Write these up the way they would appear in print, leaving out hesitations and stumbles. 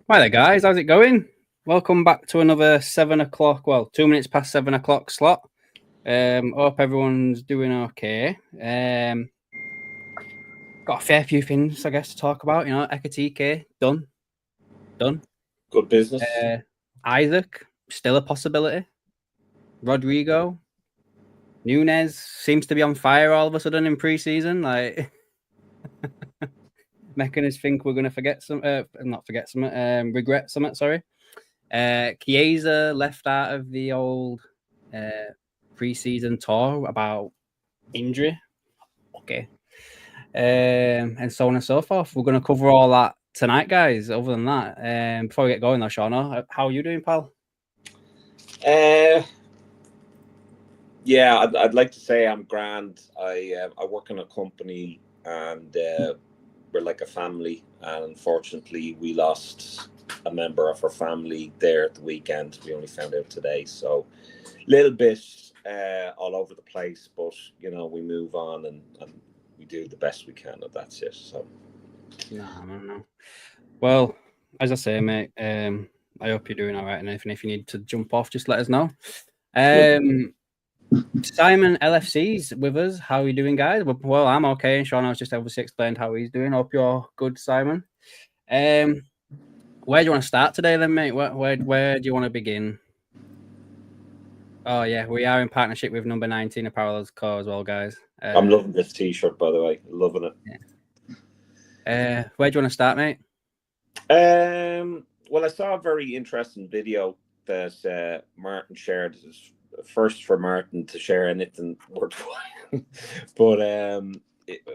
Hi there, guys. How's it going? Welcome back to another 7 o'clock. Well, 2 minutes past 7 o'clock slot. Hope everyone's doing okay. Got a fair few things, I guess, to talk about. Ekitke, done. Good business. Isaac, still a possibility. Rodrigo, Nunes seems to be on fire all of a sudden in pre-season. Like, making us think we're going to regret something. Sorry. Chiesa left out of the old pre-season tour about injury. Okay. And so on and so forth. We're going to cover all that tonight, guys. Other than that, before we get going though, Shauna, how are you doing, pal? Yeah, I'd like to say I'm grand. I work in a company and we're like a family. And unfortunately, we lost a member of our family there at the weekend. We only found out today, so a little bit all over the place. But we move on and we do the best we can, and that's it. So, No. Well, as I say, mate, I hope you're doing all right. And if you need to jump off, just let us know. Simon LFC's with us. How are you doing, guys? Well, I'm okay. And Sean has just obviously explained how he's doing. Hope you're good, Simon. Where do you want to start today, then, mate? Where do you want to begin? Oh yeah, we are in partnership with Number 19 Apparel Co as well, guys. I'm loving this T-shirt, by the way. Loving it. Yeah. Where do you want to start, mate? Well, I saw a very interesting video that Martin shared. It's first for Martin to share anything worthwhile, but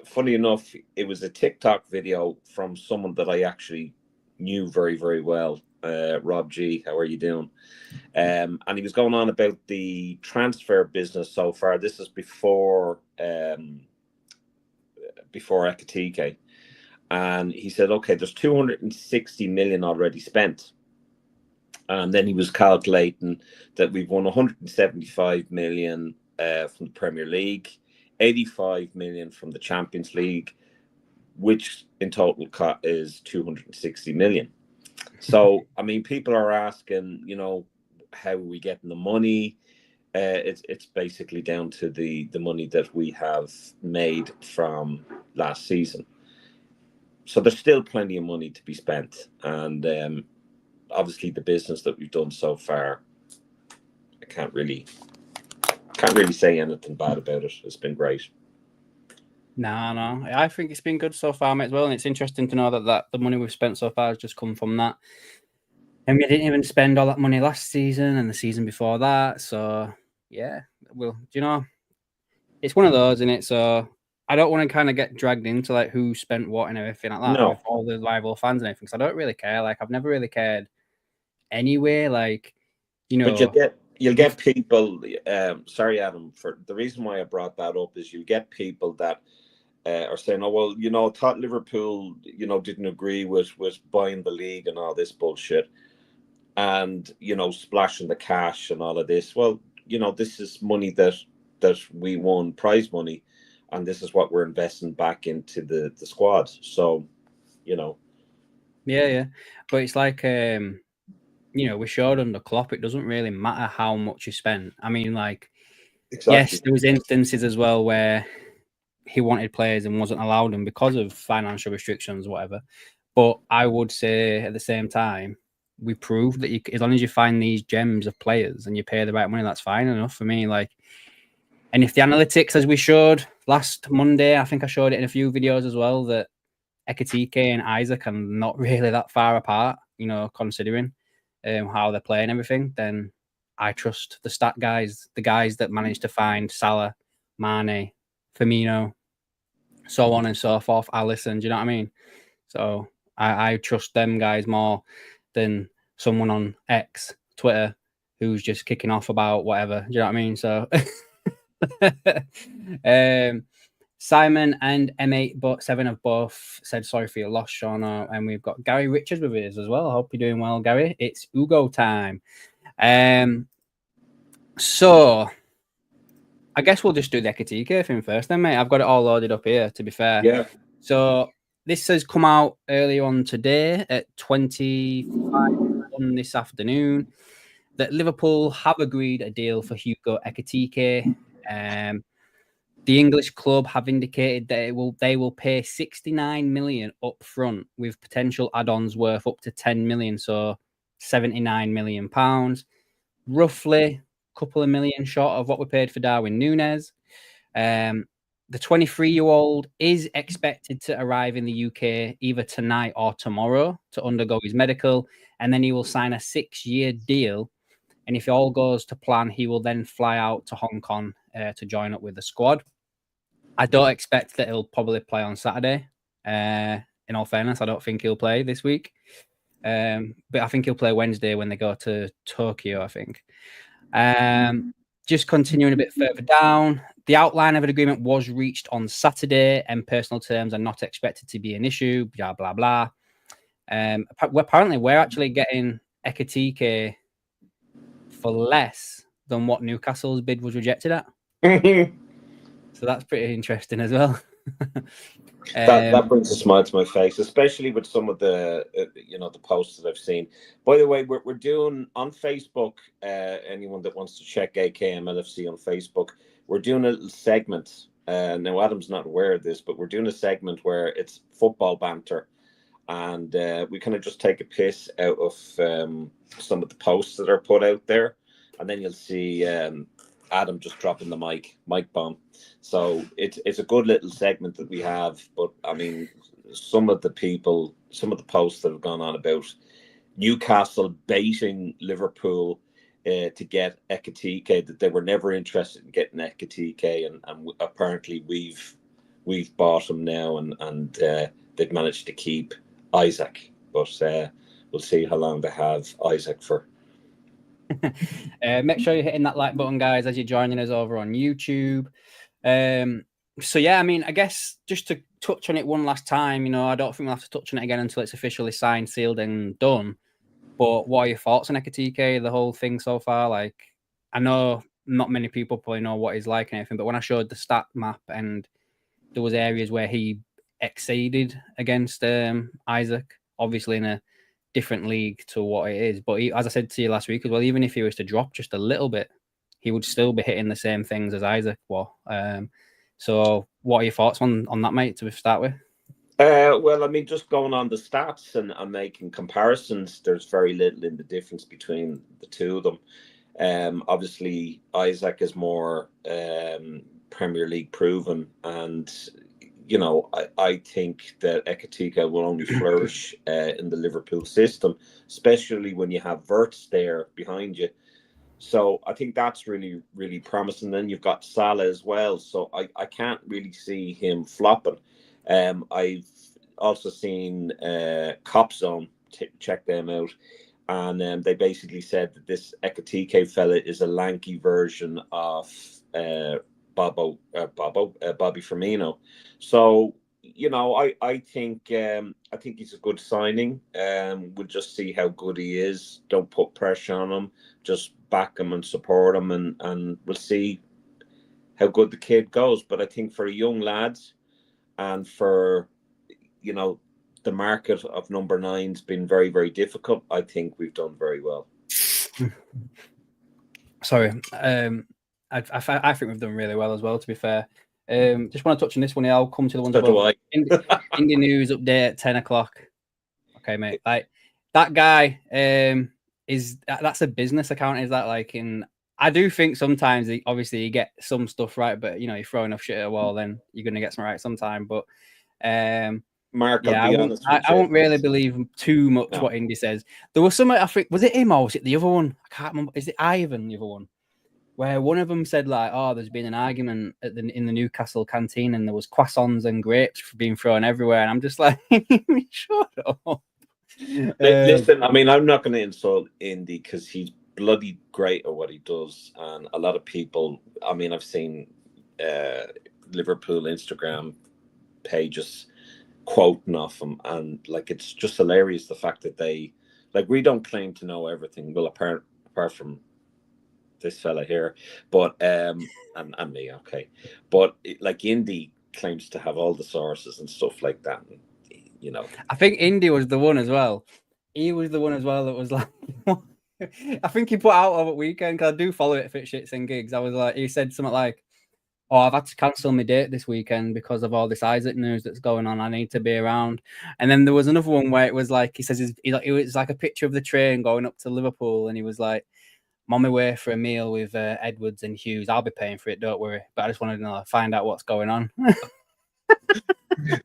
funny enough, it was a TikTok video from someone that I actually knew very, very well. Rob G, how are you doing? And he was going on about the transfer business so far. This is before Ekitike. And he said, okay, there's 260 million already spent. And then he was calculating that we've won 175 million from the Premier League, 85 million from the Champions League, which in total is 260 million. So, I mean, people are asking, how are we getting the money? It's basically down to the money that we have made from last season. So there's still plenty of money to be spent, and obviously the business that we've done so far, I can't really say anything bad about it. It's been great. No, I think it's been good so far, mate, as well. And it's interesting to know that the money we've spent so far has just come from that. And we didn't even spend all that money last season and the season before that. So yeah, well, it's one of those, isn't it? So I don't want to kind of get dragged into like who spent what and everything like that with all the rival fans and everything. Because I don't really care. Like I've never really cared anyway. Like But you'll get people. Sorry, Adam. For the reason why I brought that up is you get people that are saying, "Oh well, thought Liverpool, didn't agree with buying the league and all this bullshit, and splashing the cash and all of this." Well, this is money that we won, prize money. And this is what we're investing back into the squad. So, Yeah. But it's like, we showed under Klopp, it doesn't really matter how much you spent. I mean, like, exactly. Yes, there was instances as well where he wanted players and wasn't allowed them because of financial restrictions, whatever. But I would say at the same time, we proved that as long as you find these gems of players and you pay the right money, that's fine enough for me. Like, and if the analytics, as we showed last Monday, I think I showed it in a few videos as well, that Ekitike and Isaac are not really that far apart, considering how they're playing everything, then I trust the stat guys, the guys that managed to find Salah, Mane, Firmino, so on and so forth. Alisson, do you know what I mean? So I trust them guys more than someone on X, Twitter, who's just kicking off about whatever. Do you know what I mean? So... Simon and M8 but 7 have both said sorry for your loss, Shauna, and we've got Gary Richards with us as well. I hope you're doing well, Gary. It's Hugo time. So I guess we'll just do the Ekitike thing first then, mate. I've got it all loaded up here, to be fair. Yeah. So this has come out earlier on today at 25 this afternoon that Liverpool have agreed a deal for Hugo Ekitike. The English club have indicated that they will pay 69 million up front with potential add-ons worth up to 10 million, so 79 million pounds, roughly a couple of million short of what we paid for Darwin Núñez. The 23-year-old is expected to arrive in the UK either tonight or tomorrow to undergo his medical, and then he will sign a 6-year deal. And if it all goes to plan, he will then fly out to Hong Kong to join up with the squad. I don't expect that he'll probably play on Saturday. In all fairness, I don't think he'll play this week. But I think he'll play Wednesday when they go to Tokyo, I think. Just continuing a bit further down, the outline of an agreement was reached on Saturday and personal terms are not expected to be an issue, blah, blah, blah. Apparently, we're actually getting Ekitike for less than what Newcastle's bid was rejected at. So that's pretty interesting as well. That brings a smile to my face, especially with some of the the posts that I've seen. By the way, we're doing on Facebook. Anyone that wants to check AKMLFC on Facebook, we're doing a little segment. Now Adam's not aware of this, but we're doing a segment where it's football banter, and we kind of just take a piss out of some of the posts that are put out there, and then you'll see Adam just dropping the mic bomb. So it's a good little segment that we have. But I mean, some of the posts that have gone on about Newcastle baiting Liverpool to get Ekitike, that they were never interested in getting Ekitike, and apparently we've bought him now, and they've managed to keep Isaac. But we'll see how long they have Isaac for. Make sure you're hitting that like button, guys, as you're joining us over on YouTube. So yeah, I mean, I guess just to touch on it one last time, I don't think we'll have to touch on it again until it's officially signed, sealed, and done. But what are your thoughts on Ekitike, the whole thing so far? Like, I know not many people probably know what he's like and everything, but when I showed the stat map and there was areas where he exceeded against Isaac, obviously in a different league to what it is. But as I said to you last week as well, even if he was to drop just a little bit, he would still be hitting the same things as Isaac was. So what are your thoughts on that, mate, to start with? Well, I mean, just going on the stats and making comparisons, there's very little in the difference between the two of them. Obviously, Isaac is more Premier League proven, and I think that Ekitike will only flourish in the Liverpool system, especially when you have Wirtz there behind you. So I think that's really, really promising. Then you've got Salah as well, so I can't really see him flopping. I've also seen Cop Zone, check them out, and they basically said that this Ekitike fella is a lanky version of Bobby Firmino. So I think he's a good signing. We'll just see how good he is. Don't put pressure on him. Just back him and support him, and we'll see how good the kid goes. But I think for young lads, and for the market of number 9's been very, very difficult, I think we've done very well. Sorry, I think we've done really well as well, to be fair. Just want to touch on this one here. I'll come to the ones above. Indie news update at 10 o'clock. Okay, mate. Like that guy that's a business account, is that? Like, I do think sometimes obviously you get some stuff right, but you throw enough shit at a wall, then you're gonna get some right sometime. But Mark, yeah, I won't really believe too much what Indy says. There was some, I think, was it him or was it the other one? I can't remember. Is it Ivan, the other one? Where one of them said like, "Oh, there's been an argument in the Newcastle canteen, and there was croissants and grapes being thrown everywhere." And I'm just like, shut up. Listen, I mean, I'm not going to insult Indy because he's bloody great at what he does, and a lot of people. I mean, I've seen Liverpool Instagram pages quoting off him, and like it's just hilarious the fact that we don't claim to know everything. Well, apart from this fella here, but and me, okay, but like Indy claims to have all the sources and stuff like that. And you know. I think Indy was the one as well. He was the one as well that was like, I think he put out over the weekend, because I do follow it for shits and gigs. I was like, he said something like, "Oh, I've had to cancel my date this weekend because of all this Isaac news that's going on. I need to be around." And then there was another one where it was like, he says, it was like a picture of the train going up to Liverpool, and he was like, "I'm on my way for a meal with Edwards and Hughes. I'll be paying for it, don't worry. But I just wanted to find out what's going on."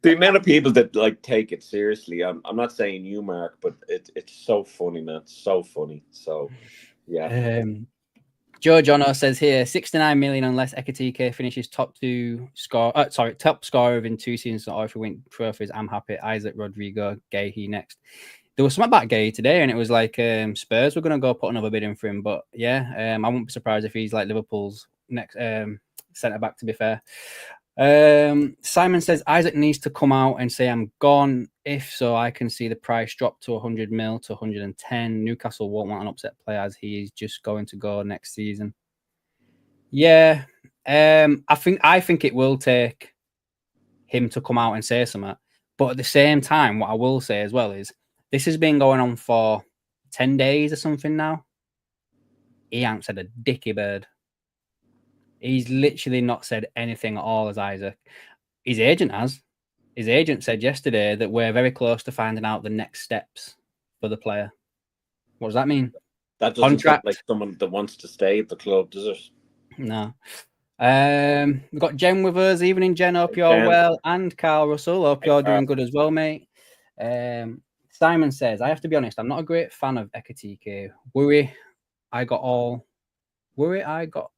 The amount of people that like take it seriously, I'm not saying you, Mark, but it's so funny, man. It's so funny. So yeah. Joe Jono says here 69 million unless Ekitike finishes top scorer within 2 seasons, or if we win trophies. I'm happy. Isaac, Rodrigo, Gahey next. There was something about Gahey today, and it was like Spurs were going to go put another bid in for him. But yeah, I wouldn't be surprised if he's like Liverpool's next centre back, to be fair. Simon says Isaac needs to come out and say I'm gone. If so, I can see the price drop to 100 mil to 110. Newcastle won't want an upset player, as he is just going to go next season. Yeah, I think it will take him to come out and say something. But at the same time, what I will say as well is this has been going on for 10 days or something now. He hasn't said a dicky bird. He's literally not said anything at all as Isaac. His agent has. His agent said yesterday that we're very close to finding out the next steps for the player. What does that mean? That doesn't sound like someone that wants to stay at the club, does it? No. We've got Jen with us. Evening, Jen. Hope you're well. And Carl Russell. Hope you're doing good as well, mate. Simon says, I have to be honest, I'm not a great fan of Ekitike. Worry I got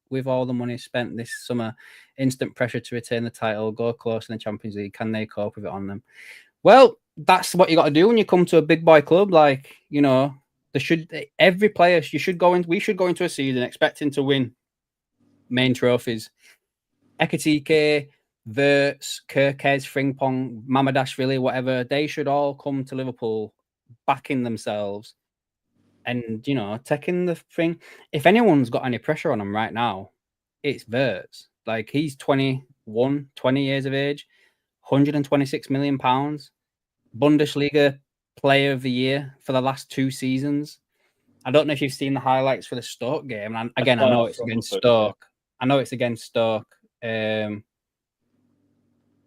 with all the money spent this summer. Instant pressure to retain the title, go close in the Champions League. Can they cope with it on them? Well, that's what you got to do when you come to a big boy club. Like, you know, we should go into a season expecting to win main trophies. Ekitike, Verts, Kirkez, Frimpong, Mamadashvili, whatever, they should all come to Liverpool backing themselves and, you know, taking the thing. If anyone's got any pressure on him right now, it's Verts. Like, he's 20 years of age, £126 million, Bundesliga player of the year for the last 2 seasons. I don't know if you've seen the highlights for the Stoke game. And again, I know it's against Stoke.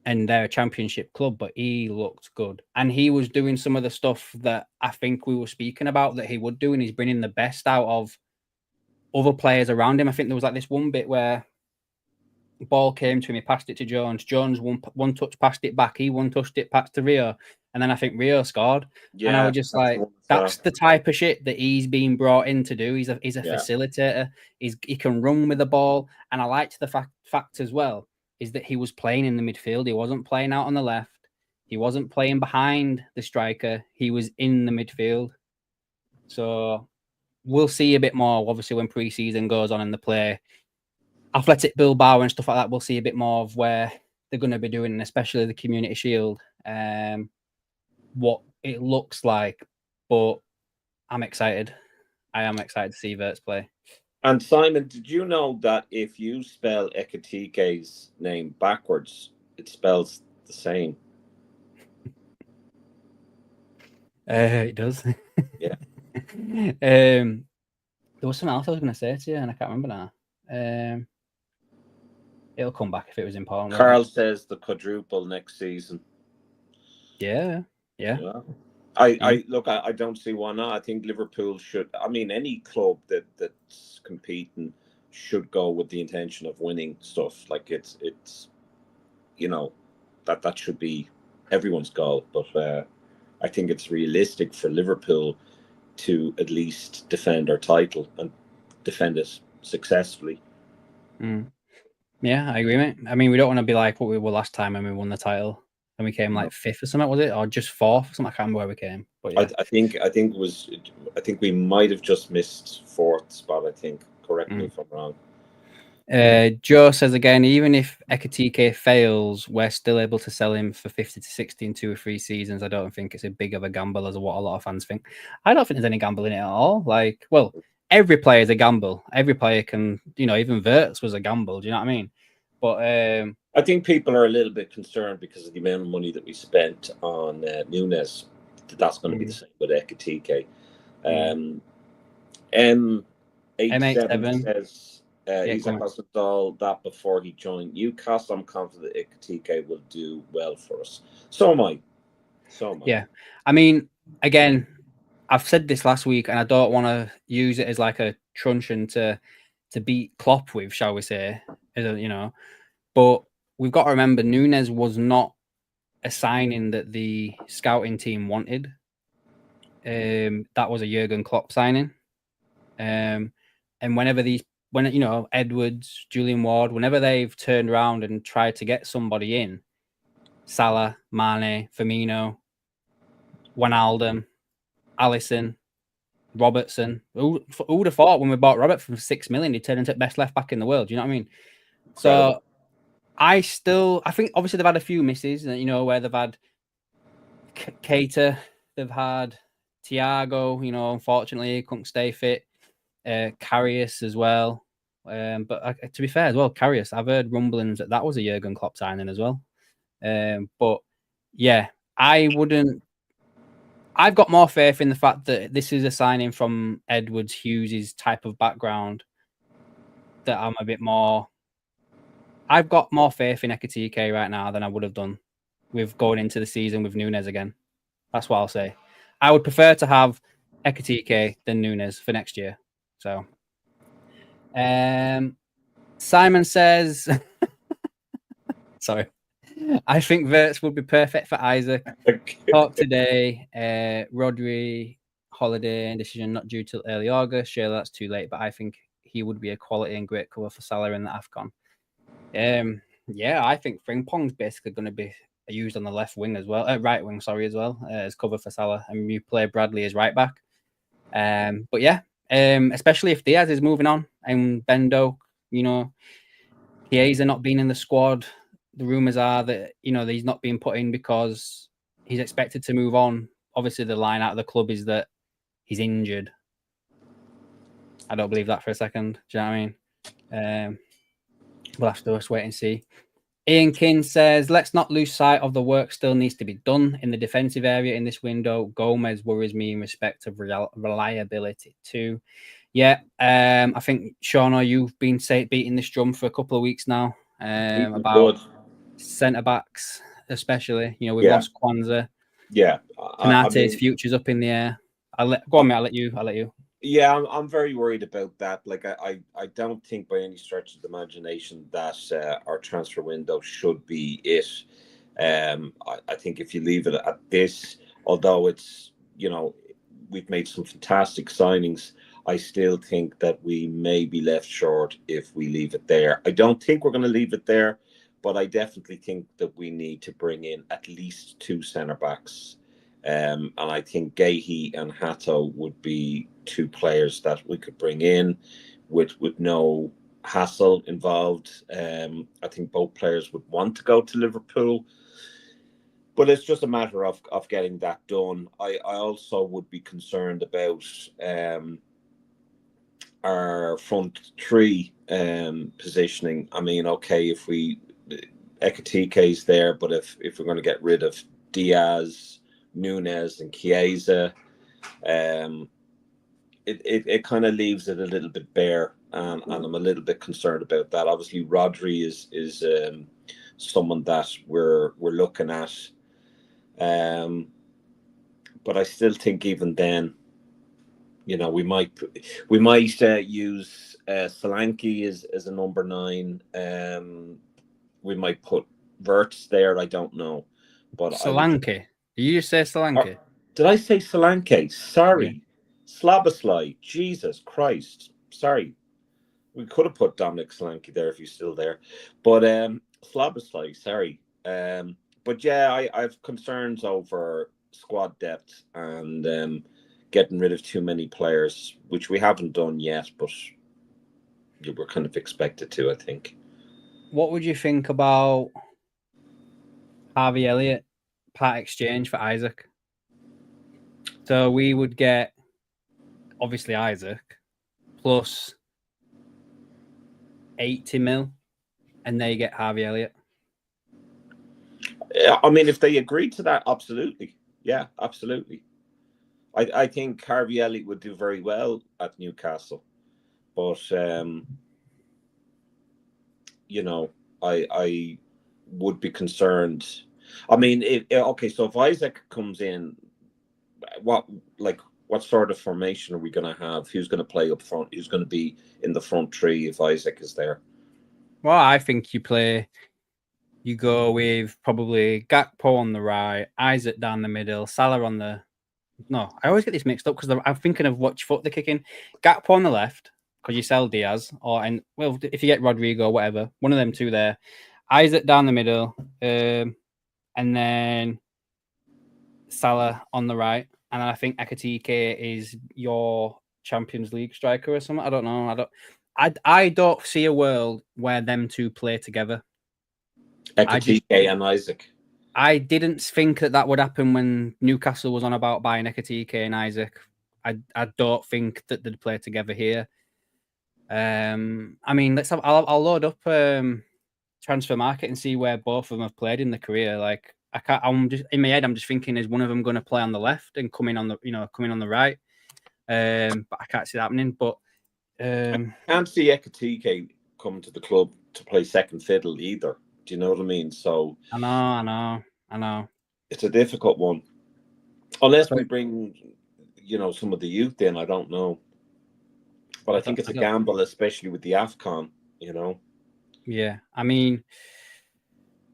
And they're a championship club, but he looked good. And he was doing some of the stuff that I think we were speaking about that he would do, and he's bringing the best out of other players around him. I think there was like this one bit where the ball came to him, he passed it to Jones. Jones one touch passed it back. He one touched it past to Rio. And then I think Rio scored. Yeah, and I was just like, that's the type of shit that he's being brought in to do. He's a facilitator. He can run with the ball. And I liked the fact as well is that he was playing in the midfield. He wasn't playing out on the left. He wasn't playing behind the striker. He was in the midfield. So we'll see a bit more, obviously, when pre-season goes on and the play Athletic Bilbao and stuff like that. We'll see a bit more of where they're going to be doing, especially the Community Shield, what it looks like. But I'm excited. I am excited to see Verts play. And Simon, did you know that if you spell Ekitike's name backwards, it spells the same? It does. Yeah. There was something else I was going to say to you, and I can't remember now. It'll come back if it was important. Carl says the quadruple next season. Yeah. I don't see why not. I think Liverpool should. I mean, any club that's competing should go with the intention of winning stuff. Like it's you know, that should be everyone's goal. But I think it's realistic for Liverpool to at least defend our title and defend it successfully. Yeah, I agree, mate. I mean, we don't want to be like what we were last time when we won the title. And we came like 5th or something, was it? Or just 4th or something? I can't remember where we came. But yeah. I think we might have just missed 4th spot, I think. Correct me if I'm wrong. Joe says again, even if Ekitike fails, we're still able to sell him for 50 to 60 in 2 or 3 seasons. I don't think it's a big of a gamble as what a lot of fans think. I don't think there's any gamble in it at all. Like, well, every player is a gamble. Every player can, you know, even Verts was a gamble. Do you know what I mean? But I think people are a little bit concerned because of the amount of money that we spent on Nunes. That's going to be the same with Ekitike. M87 says Isak hasn't all that before he joined Newcastle. I'm confident Ekitike will do well for us. So am I. Yeah. I mean, again, I've said this last week, and I don't want to use it as like a truncheon to beat Klopp with, shall we say, but we've got to remember Nunes was not a signing that the scouting team wanted. That was a Jurgen Klopp signing. And whenever Edwards, Julian Ward, whenever they've turned around and tried to get somebody in, Salah, Mane, Firmino, Wijnaldum, Alisson, Robertson. Who would have thought when we bought Robert for 6 million, he turned into the best left back in the world? Do you know what I mean? Incredible. So I think obviously they've had a few misses, where they've had Keita, they've had Thiago, unfortunately, he couldn't stay fit. Karius as well. But to be fair as well, Karius, I've heard rumblings that was a Jurgen Klopp signing as well. But yeah, I've got more faith in the fact that this is a signing from Edwards Hughes' type of background that I'm a bit more. I've got more faith in Ekitike right now than I would have done with going into the season with Nunes again. That's what I'll say. I would prefer to have Ekitike than Nunes for next year. So, Simon says, sorry, I think Wirtz would be perfect for Isaac. Talk today. Rodri holiday decision not due till early August. Sure, that's too late, but I think he would be a quality and great cover for Salah in the AFCON. Yeah, I think Frimpong's basically going to be used on the left wing as well, right wing, as well, as cover for Salah, and you play Bradley as right back. But yeah, especially if Diaz is moving on and Bendo, Chiesa not being in the squad. The rumors are that he's not being put in because he's expected to move on. Obviously, the line out of the club is that he's injured. I don't believe that for a second. Do you know what I mean? We'll have to just wait and see. Ian King says, let's not lose sight of the work still needs to be done in the defensive area in this window. Gomez worries me in respect of reliability too. Yeah, I think, Shauna, you've been beating this drum for a couple of weeks now about centre-backs, especially. We've lost Kwanzaa. Yeah. Konate's future's up in the air. Go on, mate. I'll let you. Yeah, I'm very worried about that. Like, I don't think by any stretch of the imagination that our transfer window should be it. I think if you leave it at this, although it's, we've made some fantastic signings, I still think that we may be left short if we leave it there. I don't think we're going to leave it there, but I definitely think that we need to bring in at least 2 centre-backs. And I think Gahey and Hato would be 2 players that we could bring in with no hassle involved. I think both players would want to go to Liverpool, but it's just a matter of getting that done. I also would be concerned about our front 3 positioning. I mean, okay, if Ekitike is there, but if we're going to get rid of Diaz, Nunes and Chiesa, it kind of leaves it a little bit bare, and I'm a little bit concerned about that. Obviously, Rodri is someone that we're looking at, but I still think even then, we might use Solanke as a number 9. We might put Wirtz there. I don't know, but Solanke. Did you just say Solanke? Did I say Solanke? Sorry. Yeah. Slaboslai. Jesus Christ. Sorry. We could have put Dominic Solanke there if he's still there. But Slaboslai, sorry. But yeah, I have concerns over squad depth and getting rid of too many players, which we haven't done yet, but we're kind of expected to, I think. What would you think about Harvey Elliott part exchange for Isaac? So we would get, obviously, Isaac plus 80 mil, and they get Harvey Elliott. I mean, if they agreed to that, absolutely. Yeah, absolutely. I think Harvey Elliott would do very well at Newcastle, but you know, I would be concerned. I mean, okay, so if Isaac comes in, what sort of formation are we going to have? Who's going to play up front? Who's going to be in the front three if Isaac is there? Well, I think you go with probably Gakpo on the right, Isaac down the middle, Salah on the. No, I always get this mixed up because I'm thinking of which foot they're kicking. Gakpo on the left because you sell Diaz, if you get Rodrigo, whatever, one of them two there. Isaac down the middle, and then Salah on the right, and then I think Ekitike is your Champions League striker or something. I don't know. I don't see a world where them two play together. Ekitike and Isaac. I didn't think that would happen when Newcastle was on about buying Ekitike and Isaac. I don't think that they'd play together here. I mean, I'll load up Transfer Market and see where both of them have played in the career. Like I'm just in my head, I'm just thinking, is one of them going to play on the left and come in on the right? But I can't see that happening. But I can't see Ekitike come to the club to play second fiddle either. Do you know what I mean? So I know. It's a difficult one. Unless we bring, some of the youth in, I don't know. But I think it's a gamble, especially with the AFCON, Yeah, I mean,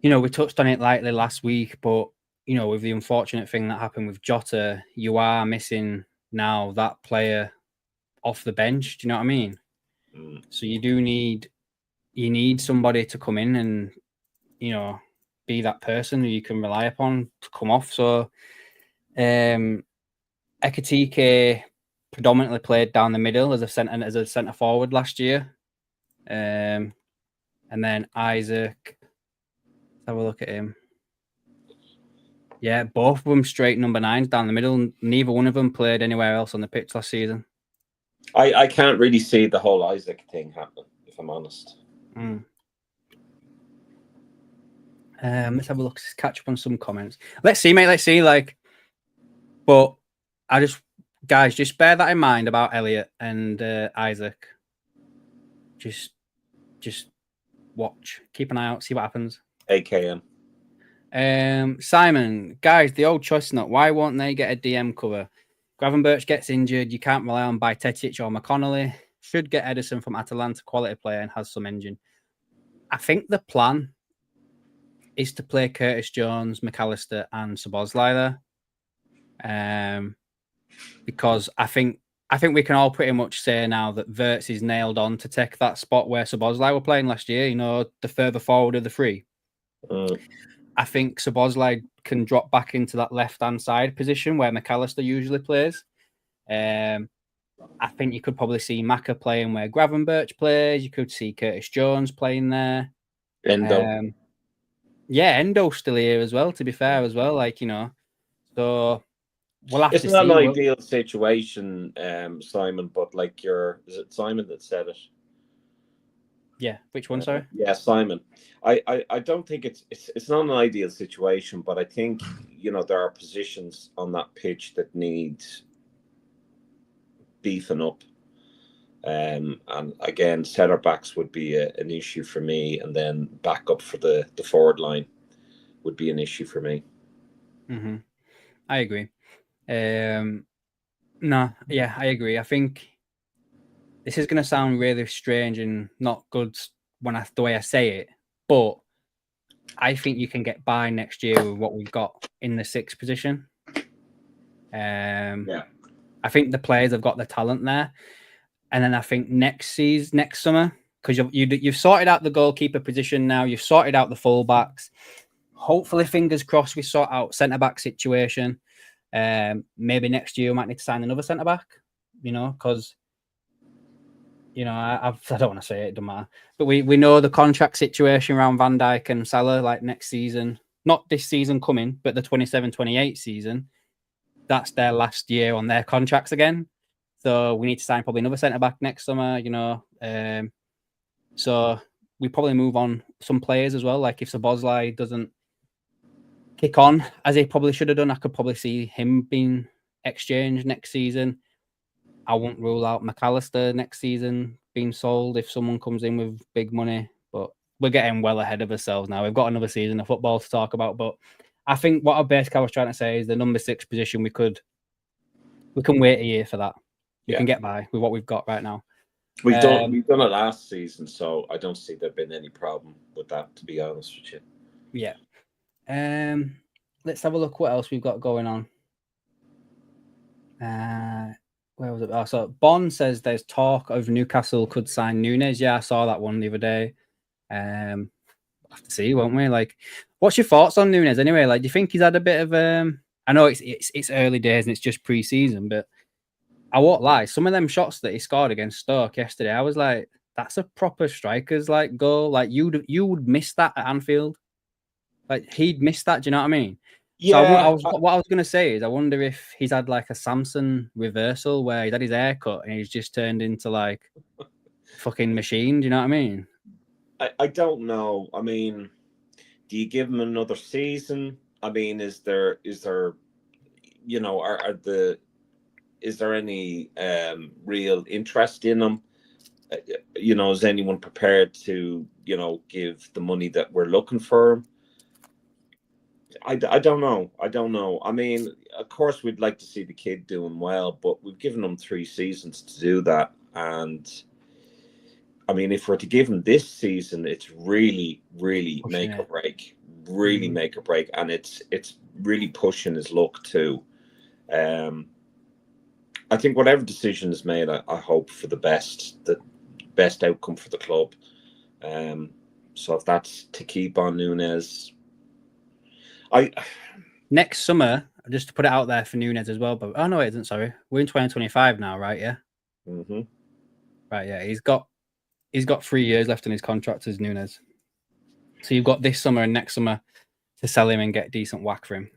we touched on it lightly last week, but, with the unfortunate thing that happened with Jota, you are missing now that player off the bench. Do you know what I mean? Mm. So you need somebody to come in and, be that person who you can rely upon to come off. So Ekitike predominantly played down the middle as a centre forward last year. And then Isaac, let's have a look at him. Yeah, both of them straight number 9s down the middle. Neither one of them played anywhere else on the pitch last season. I can't really see the whole Isaac thing happen, if I'm honest. Let's have a look. Let's catch up on some comments. Let's see, mate. Let's see. But guys, just bear that in mind about Elliot and Isaac. Just watch. Keep an eye out. See what happens. AKM. Simon, guys, the old chestnut. Why won't they get a DM cover? Gravenberch gets injured. You can't rely on Bajcetic or McConnelly. Should get Edison from Atalanta, quality player, and has some engine. I think the plan is to play Curtis Jones, McAllister, and Szoboszlai there. Because I think we can all pretty much say now that Wirtz is nailed on to take that spot where Szoboszlai were playing last year, the further forward of the three. I think Szoboszlai can drop back into that left-hand side position where McAllister usually plays. I think you could probably see Maka playing where Gravenberch plays. You could see Curtis Jones playing there. Endo. Endo's still here as well, to be fair as well. So we'll have to see. It's not an ideal situation, Simon, but is it Simon that said it? Yeah, which one, sorry? Yeah, Simon. I don't think it's not an ideal situation, but I think, there are positions on that pitch that need beefing up. And again, centre backs would be an issue for me, and then backup for the forward line would be an issue for me. Mm-hmm. I agree. I agree. I think this is going to sound really strange and not good the way I say it, but I think you can get by next year with what we've got in the 6th position. I think the players have got the talent there. And then I think next summer, because you've sorted out the goalkeeper position now, you've sorted out the fullbacks. Hopefully, fingers crossed, we sort out centre-back situation. Maybe next year we might need to sign another centre-back, because, I don't want to say it, doesn't matter. But we know the contract situation around Van Dijk and Salah, next season. Not this season coming, but the 27-28 season. That's their last year on their contracts again. So we need to sign probably another centre-back next summer, So we probably move on some players as well. Like if Szoboszlai doesn't kick on as he probably should have done. I could probably see him being exchanged next season. I won't rule out McAllister next season being sold if someone comes in with big money, but we're getting well ahead of ourselves now. We've got another season of football to talk about, but I think what I was trying to say is the number 6 position, we can wait a year for that. We can get by with what we've got right now. We've done it last season, so I don't see there been any problem with that, to be honest with you. Yeah. Let's have a look what else we've got going on. Where was it? Oh, so Bond says there's talk of Newcastle could sign Nunes. Yeah, I saw that one the other day. We'll have to see, won't we? Like, what's your thoughts on Nunes anyway? Like, do you think he's had a bit of I know it's early days and it's just pre-season, but I won't lie. Some of them shots that he scored against Stoke yesterday, I was like, that's a proper striker's like goal. Like you would miss that at Anfield. Like he'd miss that. Do you know what I mean? Yeah. So what I was going to say is I wonder if he's had like a Samson reversal where he's had his hair cut and he's just turned into like fucking machine. Do you know what I mean? I don't know. I mean, do you give him another season? I mean, is there is there any real interest in him? Is anyone prepared to give the money that we're looking for him? I don't know. I mean, of course, we'd like to see the kid doing well, but we've given him 3 seasons to do that. And I mean, if we're to give him this season, it's really, really make or break. Really make or break. And it's really pushing his luck too. I think whatever decision is made, I hope for the best outcome for the club. So if that's to keep on Nunes, next summer, just to put it out there for Nunes as well. But oh no, it isn't. Sorry, we're in 2025 now, right? Yeah. Mm-hmm. Right. Yeah. He's got 3 years left on his contract as Nunes. So you've got this summer and next summer to sell him and get decent whack for him.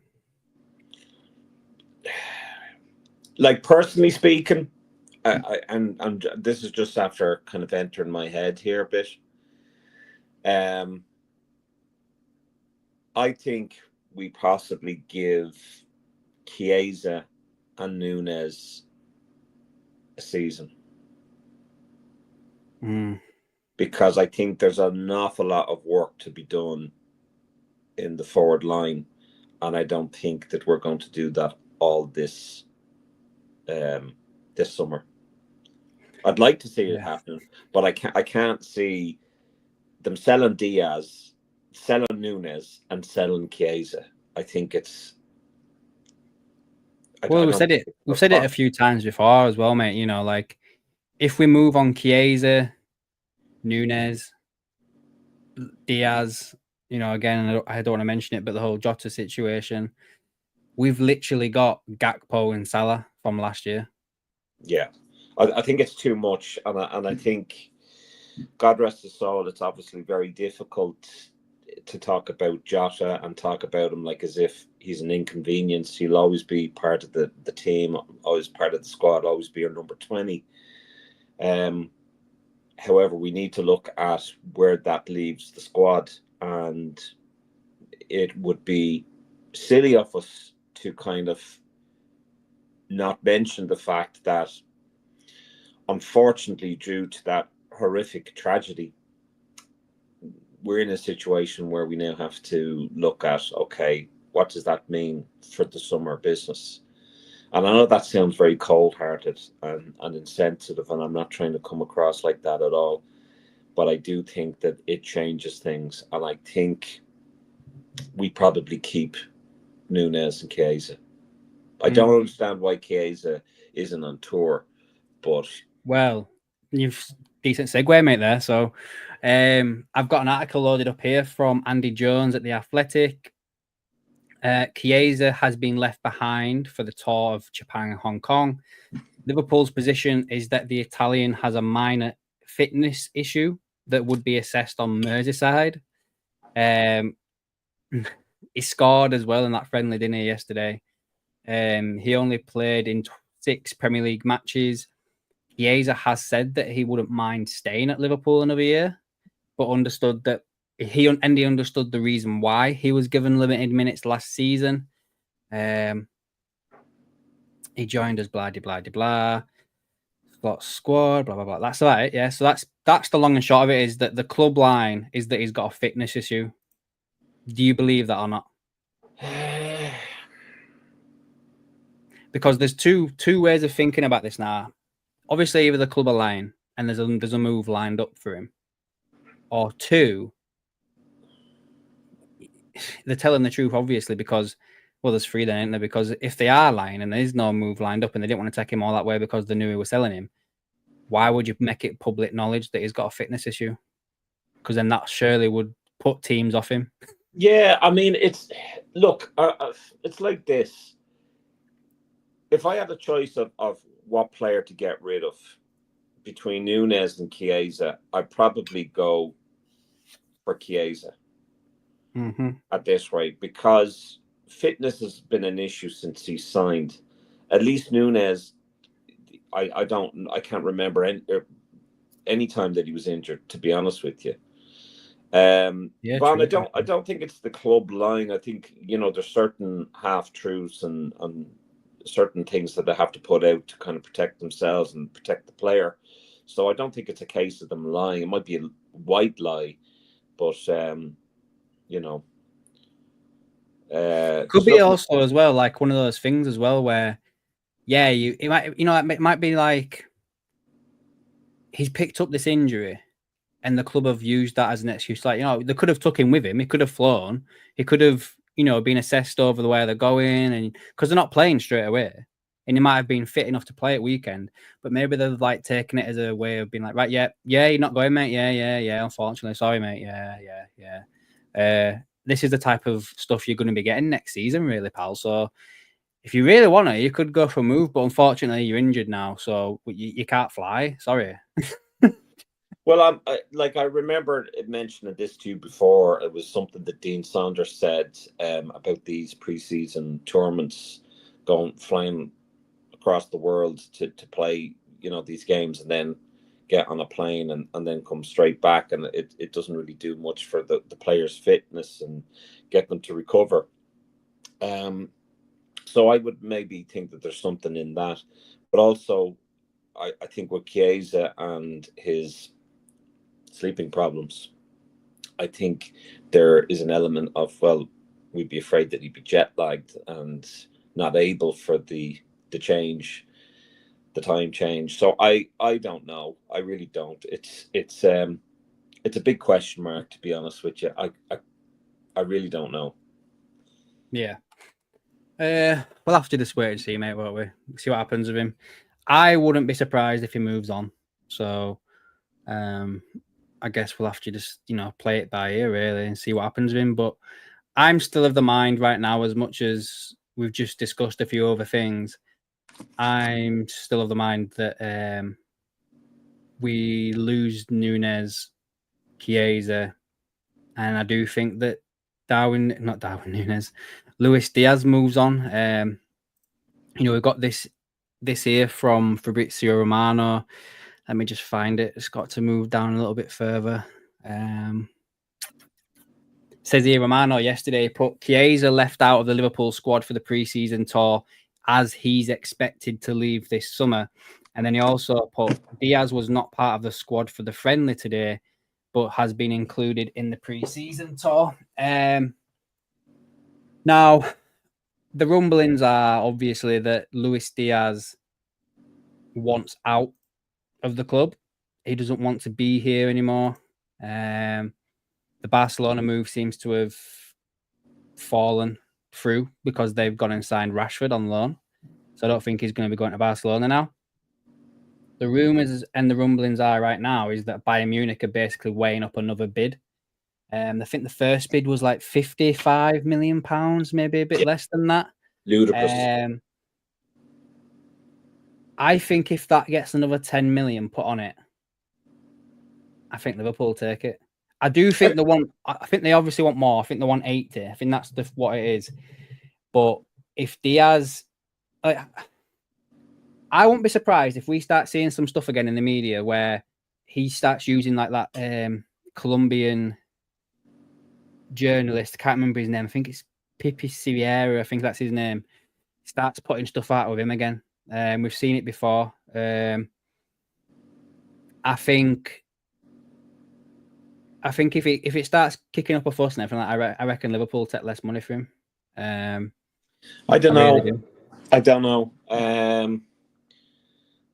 Like personally speaking, and this is just after kind of entering my head here a bit. I think we possibly give Chiesa and Nunes a season. Because I think there's an awful lot of work to be done in the forward line, and I don't think that we're going to do that all this summer. I'd like to see it happen, but I can't see them selling Diaz, selling Nunes, and selling Chiesa. I think it's. We've said it a few times before as well, mate. Like if we move on Chiesa, Nunes, Diaz, again, I don't want to mention it, but the whole Jota situation, we've literally got Gakpo and Salah from last year. Yeah, I think it's too much, and I think, God rest his soul, it's obviously very difficult to talk about Jota and talk about him like as if he's an inconvenience. He'll always be part of the team, always part of the squad, always be our number 20. However, we need to look at where that leaves the squad, and it would be silly of us to kind of not mention the fact that, unfortunately, due to that horrific tragedy, we're in a situation where we now have to look at, okay, what does that mean for the summer business? And I know that sounds very cold-hearted and insensitive, and I'm not trying to come across like that at all. But I do think that it changes things, and I think we probably keep Nunes and Chiesa. I don't understand why Chiesa isn't on tour, but well, you've decent segue, mate. There, so I've got an article loaded up here from Andy Jones at The Athletic. Chiesa has been left behind for the tour of Japan and Hong Kong. Liverpool's position is that the Italian has a minor fitness issue that would be assessed on Merseyside. He scored as well in that friendly dinner yesterday. He only played in 6 Premier League matches. Chiesa has said that he wouldn't mind staying at Liverpool another year, but understood that he understood the reason why he was given limited minutes last season. He joined us, blah, blah, blah, blah. Got squad, blah, blah, blah. That's about it, yeah. So that's the long and short of it, is that the club line is that he's got a fitness issue. Do you believe that or not? Because there's two ways of thinking about this now. Obviously, either the club are lying and there's a move lined up for him, or two, they're telling the truth, obviously, because, well, there's three then, isn't there? Because if they are lying and there is no move lined up and they didn't want to take him all that way because they knew he was selling him, why would you make it public knowledge that he's got a fitness issue? Because then that surely would put teams off him. Yeah, I mean, it's like this. If I had a choice of what player to get rid of between Núñez and Chiesa, I'd probably go for Chiesa at this rate, because fitness has been an issue since he signed. At least Núñez, I can't remember any time that he was injured, to be honest with you. But I don't think it's the club lying. I think, there's certain half truths and certain things that they have to put out to kind of protect themselves and protect the player. So I don't think it's a case of them lying. It might be a white lie, but could be also as well like one of those things as well where, yeah, it might be like he's picked up this injury and the club have used that as an excuse. Like, they could have took him with him. He could have flown. He could have, been assessed over the way they're going, and because they're not playing straight away, and he might have been fit enough to play at weekend, but maybe they've like taken it as a way of being like, right, yeah, you're not going, mate. Yeah. Unfortunately, sorry, mate. Yeah. This is the type of stuff you're going to be getting next season, really, pal. So if you really want to, you could go for a move, but unfortunately, you're injured now, so you can't fly. Sorry. Well, I remember mentioning this to you before. It was something that Dean Saunders said about these preseason tournaments, flying across the world to play, these games, and then get on a plane and then come straight back, and it doesn't really do much for the players' fitness and get them to recover. So I would maybe think that there's something in that, but also I think with Chiesa and his sleeping problems, I think there is an element of, well, we'd be afraid that he'd be jet lagged and not able for the change, the time change. So I don't know. I really don't. It's a big question mark, to be honest with you. I really don't know. Yeah. We'll have to just wait and see, mate, won't we? See what happens with him. I wouldn't be surprised if he moves on. So I guess we'll have to just, play it by ear, really, and see what happens with him. But I'm still of the mind right now, as much as we've just discussed a few other things, I'm still of the mind that we lose Núñez, Chiesa, and I do think that Luis Diaz moves on. We've got this here from Fabrizio Romano. Let me just find it. It's got to move down a little bit further. Says here, Romano yesterday put Chiesa left out of the Liverpool squad for the pre-season tour as he's expected to leave this summer. And then he also put Diaz was not part of the squad for the friendly today, but has been included in the pre-season tour. Now, the rumblings are obviously that Luis Diaz wants out of the club. He doesn't want to be here anymore. The Barcelona move seems to have fallen through because they've gone and signed Rashford on loan. So I don't think he's going to be going to Barcelona now. The rumours and the rumblings are right now is that Bayern Munich are basically weighing up another bid. I think the first bid was like £55 million, maybe a bit less than that. Ludicrous. I think if that gets another 10 million put on it, I think Liverpool will take it. I do think I think they obviously want more. I think they want 80. I think that's what it is. But if Diaz, I won't be surprised if we start seeing some stuff again in the media where he starts using like that Colombian journalist, I can't remember his name. I think it's Pipi Sierra. I think that's his name. Starts putting stuff out with him again. We've seen it before. I think if it starts kicking up a fuss and everything, I reckon Liverpool take less money for him. I don't know. Really do. I don't know.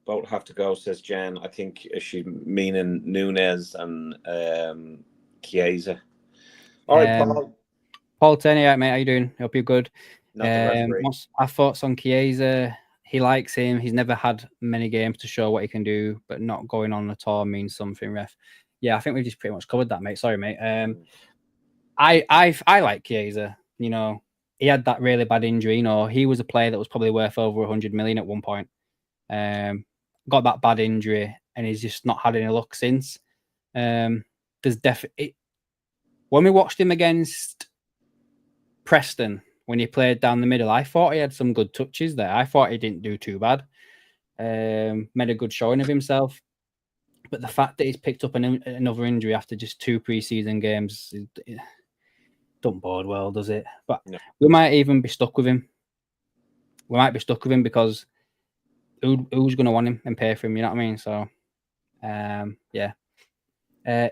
Both have to go, says Jen. I think she meaning Nunes and Chiesa. All right, Paul. Paul Turney, right, mate. How you doing? Hope you're good. Not the referee. What's our thoughts on Chiesa? He likes him. He's never had many games to show what he can do, but not going on the tour means something, ref. Yeah, I think we've just pretty much covered that, mate. Sorry, mate. I like Chiesa. You know, he had that really bad injury. You know, he was a player that was probably worth over 100 million at one point. Got that bad injury, and he's just not had any luck since. There's definitely when we watched him against Preston when he played down the middle, I thought he had some good touches there. I thought he didn't do too bad. Made a good showing of himself. But the fact that he's picked up another injury after just 2 preseason games don't bode well, does it? But no. We might even be stuck with him. We might be stuck with him because who's going to want him and pay for him? You know what I mean? So, yeah.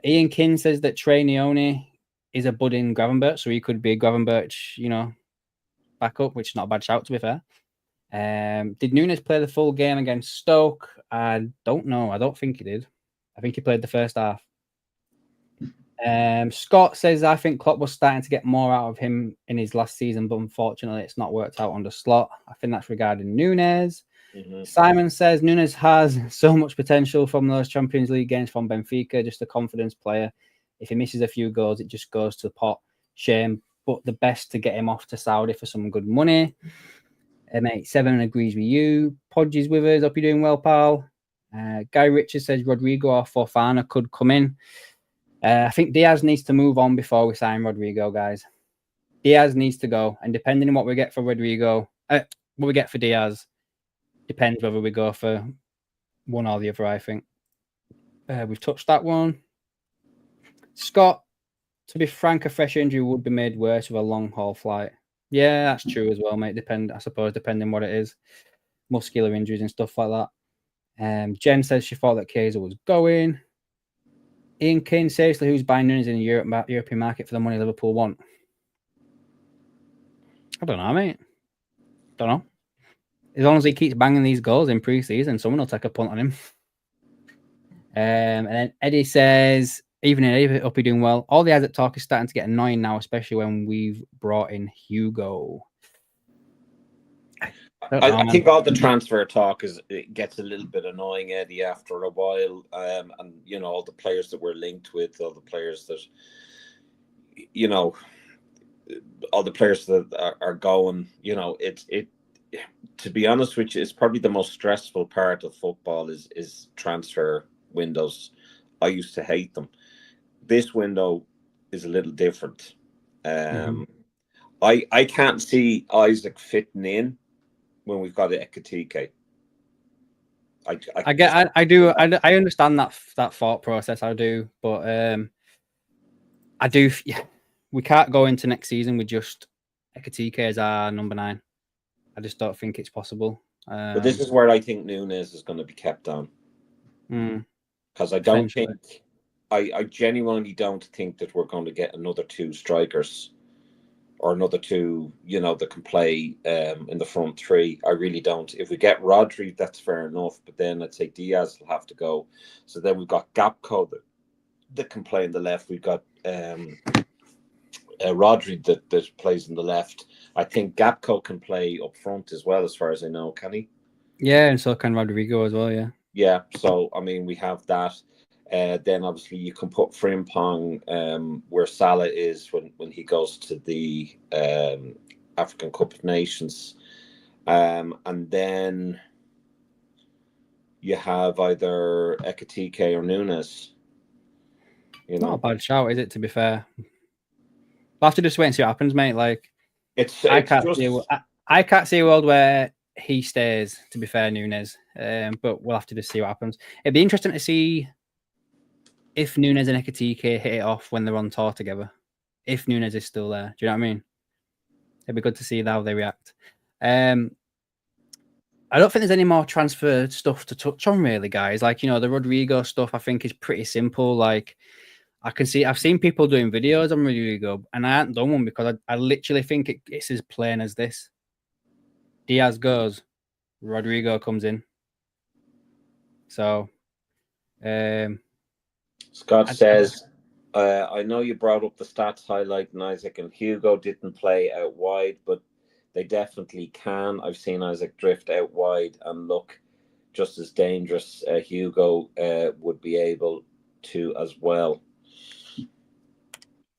Ian King says that Trey Neone is a budding Gravenberch, so he could be a Gravenberch, you know, backup, which is not a bad shout, to be fair. Did Nunes play the full game against Stoke? I don't know. I don't think he did. I think he played the first half. Scott says, I think Klopp was starting to get more out of him in his last season, but unfortunately it's not worked out under Slot. I think that's regarding Nunes. Mm-hmm. Simon says, Nunes has so much potential from those Champions League games from Benfica, just a confidence player. If he misses a few goals, it just goes to the pot. Shame, but the best to get him off to Saudi for some good money. Mate, 7 agrees with you. Podgy's with us. Hope you're doing well, pal. Guy Richards says Rodrigo or Fofana could come in. I think Diaz needs to move on before we sign Rodrigo, guys. Diaz needs to go. And depending on what we get for Rodrigo, what we get for Diaz, depends whether we go for one or the other, I think. We've touched that one. Scott, to be frank, a fresh injury would be made worse with a long-haul flight. Yeah, that's true as well, mate. I suppose, depending what it is. Muscular injuries and stuff like that. Jen says she thought that Chiesa was going. Ian Kane, seriously, who's buying Nunes in the European market for the money Liverpool want? I don't know, mate. Don't know. As long as he keeps banging these goals in pre-season, someone will take a punt on him. And then Eddie says, evening Eddie, hope you're doing well. All the Isaac talk is starting to get annoying now, especially when we've brought in Hugo. I think all the transfer talk it gets a little bit annoying, Eddie, after a while. And you know, all the players that we're linked with, all the players that, you know, all the players that are going, you know, it to be honest with you, it's probably the most stressful part of football is transfer windows. I used to hate them. This window is a little different. I can't see Isaac fitting in when we've got Ekitke. I understand that thought process. I do, but I do. Yeah, we can't go into next season with just Ekitike as our number 9. I just don't think it's possible. But this is where I think Nunes is going to be kept on. Because I don't think, I genuinely don't think that we're going to get another 2 strikers or another 2, you know, that can play in the front 3. I really don't. If we get Rodri, that's fair enough. But then I'd say Diaz will have to go. So then we've got Gapco that can play in the left. We've got Rodri that plays in the left. I think Gapco can play up front as well, as far as I know. Can he? Yeah, and so can Rodrigo as well, yeah. Yeah, so, I mean, we have that. Then, obviously, you can put Frimpong where Salah is when he goes to the African Cup of Nations. And then you have either Ekitike or Nunes. You know? Not a bad shout, is it, to be fair? We'll have to just wait and see what happens, mate. Like, I can't see a world where he stays, to be fair, Nunes. But we'll have to just see what happens. It'd be interesting to see if Nunes and Ekitike hit it off when they're on tour together. if Nunes is still there. Do you know what I mean? It'd be good to see how they react. I don't think there's any more transfer stuff to touch on, really, guys. Like, you know, the Rodrigo stuff, I think, is pretty simple. Like, I've seen people doing videos on Rodrigo, and I haven't done one because I literally think it's as plain as this. Diaz goes, Rodrigo comes in. So, Scott says, I know you brought up the stats highlighting Isaac and Hugo didn't play out wide, but they definitely can. I've seen Isaac drift out wide and look just as dangerous. Hugo would be able to as well.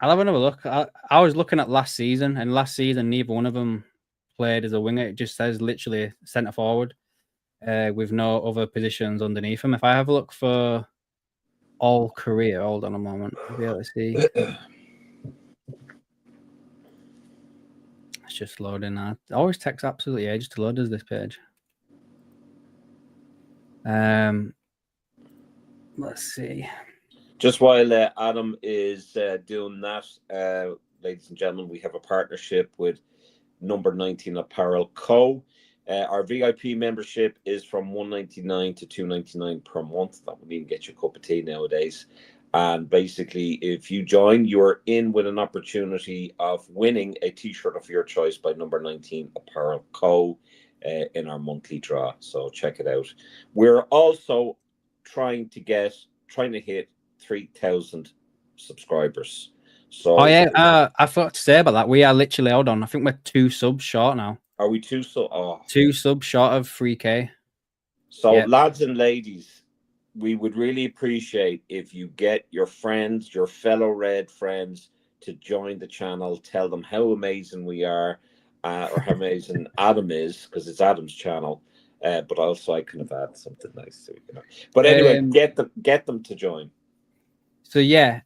I'll have another look. I was looking at last season, and last season, neither one of them played as a winger. It just says literally centre forward with no other positions underneath him. If I have a look for all career, hold on a moment, I'll be able to see. It's just loading now. It always takes absolutely ages to load, does this page? Let's see. Just while Adam is doing that, ladies and gentlemen, we have a partnership with Number 19 Apparel Co. Our VIP membership is from $199 to $299 per month. That would even get you a cup of tea nowadays. And basically, if you join, you're in with an opportunity of winning a T-shirt of your choice by Number 19 Apparel Co. In our monthly draw. So check it out. We're also trying to hit 3,000 subscribers. So I forgot to say about that. We are literally, hold on, I think we're 2 subs short now. Are we 2 subs short of 3K? So lads and ladies, we would really appreciate if you get your friends, your fellow Red friends, to join the channel. Tell them how amazing we are, or how amazing Adam is, because it's Adam's channel. But also I can have add something nice to it, you know. But anyway, get them to join. So yeah,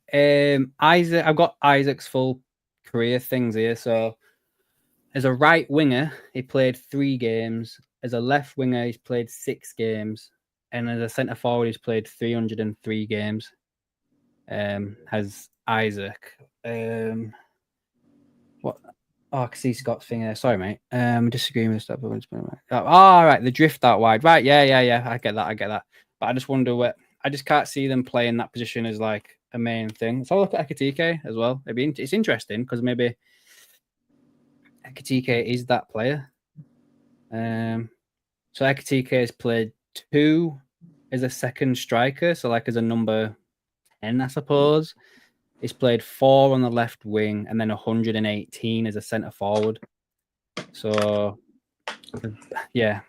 Isaac, I've got Isaac's full career things here. So as a right winger, he played 3 games. As a left winger, he's played 6 games. And as a centre forward, he's played 303 games. Has Isaac. What? Oh, I can see Scott's thing there. Sorry, mate. Disagreeing with stuff. All right, the drift out wide. Right, yeah. I get that. But I just wonder I just can't see them playing that position as like a main thing. So I'll look at Ekitike as well. It's interesting because maybe Ekitike is that player. So Ekitike has played 2 as a second striker, so like as a number 10, I suppose. He's played 4 on the left wing and then 118 as a centre forward. So yeah.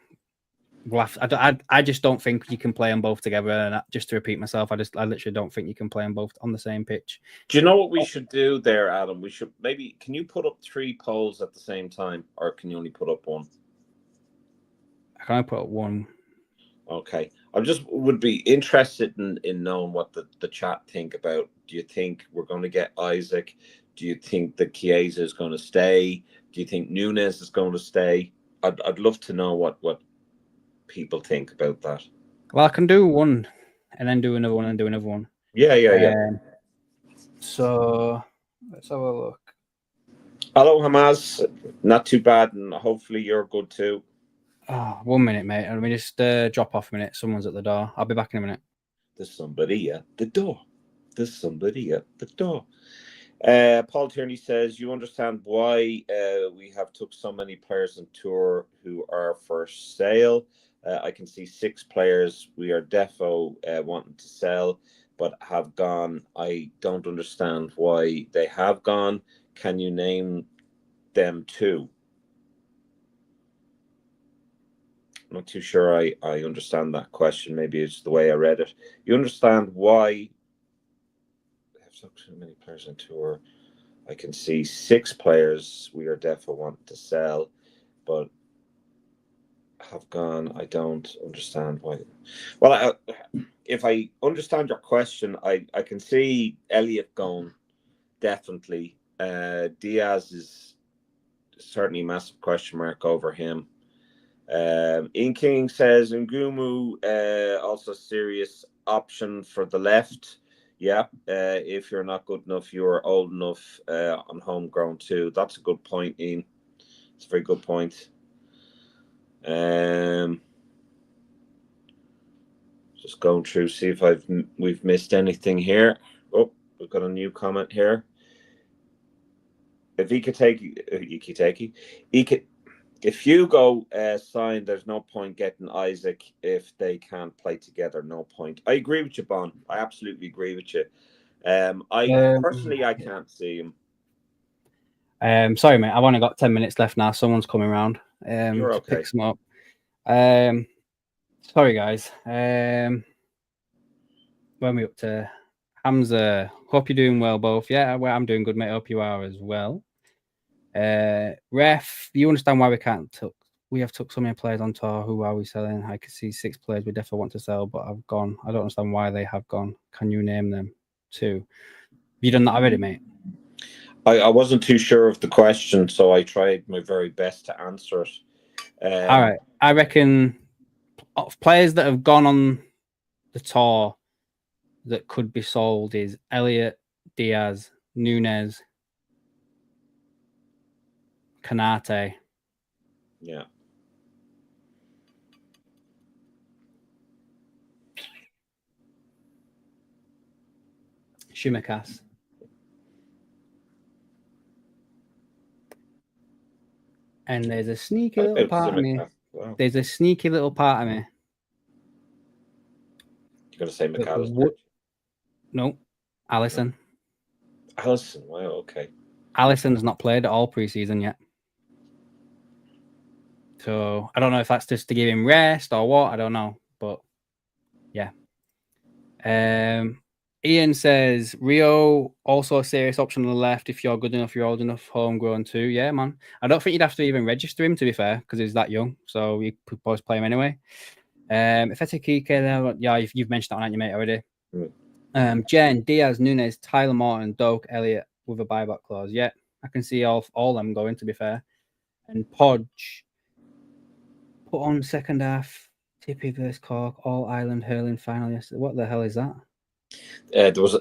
I just don't think you can play them both together. And just to repeat myself, I literally don't think you can play them both on the same pitch. Do you know what we should do there, Adam? We should can you put up 3 polls at the same time, or can you only put up 1? I can only put up 1. Okay. I just would be interested in knowing what the chat think about. Do you think we're going to get Isaac? Do you think that Chiesa is going to stay? Do you think Nunes is going to stay? I'd love to know what people think about that. Well, I can do one and then do another one and do another one. Yeah. So let's have a look. Hello, Hamas. Not too bad, and hopefully you're good too. Oh, 1 minute, mate. Let me just drop off a minute. Someone's at the door. I'll be back in a minute. There's somebody at the door. Paul Tierney says, you understand why we have took so many players on tour who are for sale. I can see 6 players we are defo wanting to sell, but have gone. I don't understand why they have gone. Can you name them too? I'm not too sure I understand that question. Maybe it's the way I read it. You understand why they have so many players on tour. I can see 6 players we are defo wanting to sell, but have gone. I don't understand why. Well, if I understand your question, I can see Elliot going, definitely. Diaz is certainly a massive question mark over him. Ian King says Ngumu also serious option for the left. Yeah, if you're not good enough, you're old enough on homegrown too. That's a good point, Ian. It's a very good point. Just going through, see if we've missed anything here. Oh, we've got a new comment here. If if Hugo signed, there's no point getting Isaac if they can't play together. No point. I agree with you, Bon. I absolutely agree with you. Personally, I can't see him. Sorry, mate. I've only got 10 minutes left now. Someone's coming around You're okay. to pick some up. Sorry, guys. When are we up to? Hamza, hope you're doing well, both. Yeah, well, I'm doing good, mate. Hope you are as well. Ref, you understand why we have took so many players on tour. Who are we selling? I can see 6 players we definitely want to sell, but I've gone. I don't understand why they have gone. Can you name them? 2. Have you done that already, mate? I wasn't too sure of the question, so I tried my very best to answer it. All right. I reckon players that have gone on the tour that could be sold is Elliot, Diaz, Nunez, Kanate. Yeah. Shimikas. And there's a sneaky little part of me. Wow. There's a sneaky little part of me. You're going to say McAllister? No. Allison. Allison, wow, okay. Allison's not played at all preseason yet. So I don't know if that's just to give him rest or what. I don't know. But yeah. Ian says Rio also a serious option on the left if you're good enough, you're old enough, homegrown too. Yeah, man. I don't think you'd have to even register him, to be fair, because he's that young. So you could both play him anyway. If Ekitke there, yeah, you've mentioned that one, haven't you, mate, already? Jen, Diaz, Nunez, Tyler Morton, Doak, Elliott with a buyback clause. Yeah, I can see all them going, to be fair. And Podge put on second half. Tippy versus Cork, all Ireland hurling final yesterday. What the hell is that? There was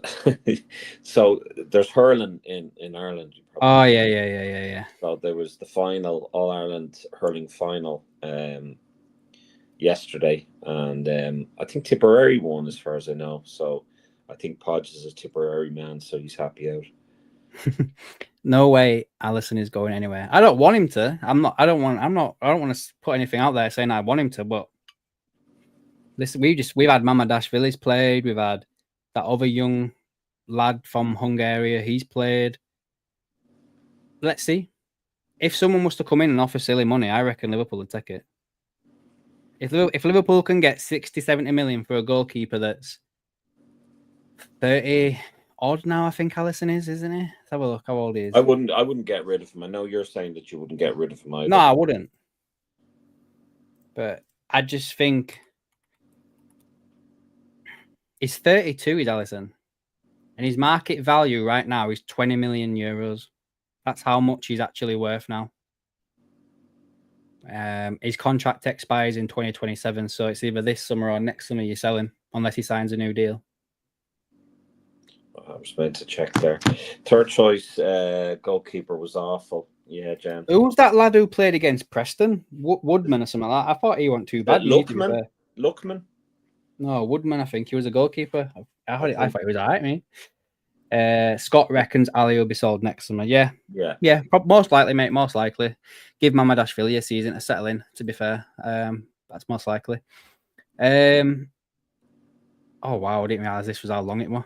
so there's hurling in Ireland. Oh yeah. So there was the final All Ireland hurling final yesterday, and I think Tipperary won, as far as I know. So I think Podge is a Tipperary man, so he's happy out. No way Allison is going anywhere. I don't want him to. I don't want to put anything out there saying I want him to, but listen, we've had Mamadashvili's played, we've had that other young lad from Hungary, he's played. Let's see. If someone was to come in and offer silly money, I reckon Liverpool would take it. If Liverpool can get 60, 70 million for a goalkeeper that's 30 odd now, I think Allison is, isn't he? Let's have a look how old he is. I wouldn't get rid of him. I know you're saying that you wouldn't get rid of him either. No, I wouldn't. But I just think he's 32, is Allison. And his market value right now is 20 million euros. That's how much he's actually worth now. His contract expires in 2027, so it's either this summer or next summer you sell him, unless he signs a new deal. I was meant to check there. Third choice goalkeeper was awful. Yeah, Jan. Who was that lad who played against Preston? Woodman or something like that? I thought he wasn't too bad. Luckman? No, Woodman, I think. He was a goalkeeper. I thought he was all right, mate. Scott reckons Ali will be sold next summer. Yeah. Most likely, mate. Most likely. Give Mamadashvili a season to settle in, to be fair. That's most likely. Oh, wow. I didn't realise this was how long it was.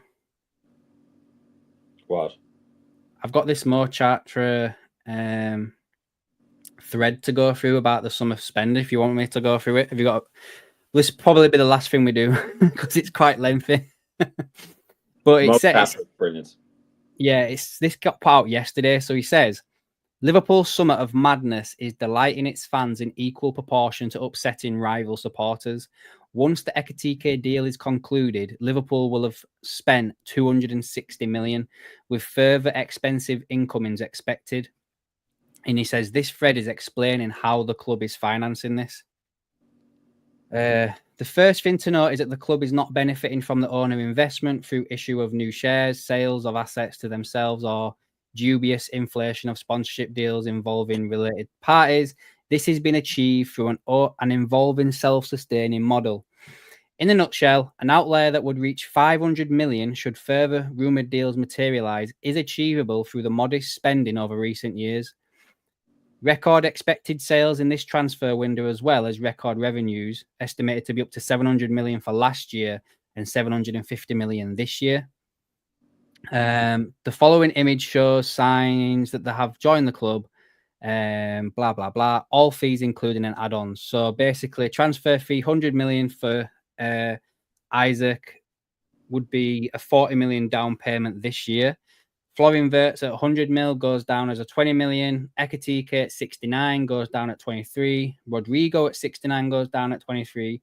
What? I've got this more chart for thread to go through about the summer spend. If you want me to go through it, have you got? This will probably be the last thing we do because it's quite lengthy. But it's brilliant. Yeah, this got put out yesterday. So he says Liverpool's summer of madness is delighting its fans in equal proportion to upsetting rival supporters. Once the Ekitke deal is concluded, Liverpool will have spent 260 million, with further expensive incomings expected. And he says this thread is explaining how the club is financing this. The first thing to note is that the club is not benefiting from the owner investment through issue of new shares, sales of assets to themselves, or dubious inflation of sponsorship deals involving related parties. This has been achieved through an involving self-sustaining model. In a nutshell, an outlay that would reach 500 million should further rumoured deals materialise is achievable through the modest spending over recent years. Record expected sales in this transfer window, as well as record revenues, estimated to be up to 700 million for last year and 750 million this year. The following image shows signs that they have joined the club, blah, blah, blah, all fees including an add-on. So basically, transfer fee 100 million for Isaac would be a 40 million down payment this year. Florian Wirtz at 100 mil goes down as a 20 million. Ekitike at 69 goes down at 23. Rodrigo at 69 goes down at 23.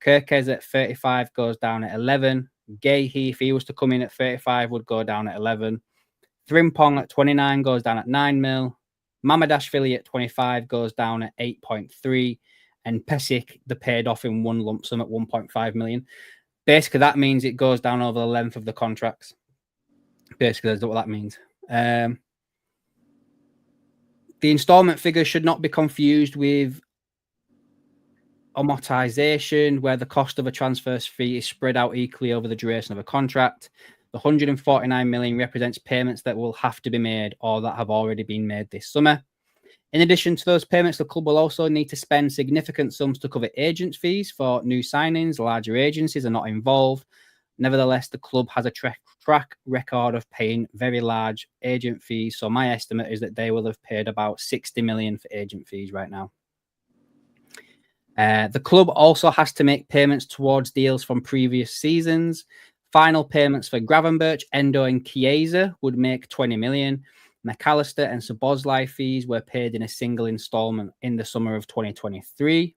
Kirkes at 35 goes down at 11. Gahey, if he was to come in at 35, would go down at 11. Thrimpong at 29 goes down at 9 mil. Mamadashvili at 25 goes down at 8.3. And Pesic, the paid off in one lump sum at 1.5 million. Basically, that means it goes down over the length of the contracts. Basically, that's what that means. The instalment figure should not be confused with amortization, where the cost of a transfer fee is spread out equally over the duration of a contract. The 149 million represents payments that will have to be made or that have already been made this summer. In addition to those payments, the club will also need to spend significant sums to cover agent fees for new signings. Larger agencies are not involved. Nevertheless, the club has a track record of paying very large agent fees. So my estimate is that they will have paid about 60 million for agent fees right now. The club also has to make payments towards deals from previous seasons. Final payments for Gravenberch, Endo and Chiesa would make 20 million. McAllister and Szoboszlai fees were paid in a single instalment in the summer of 2023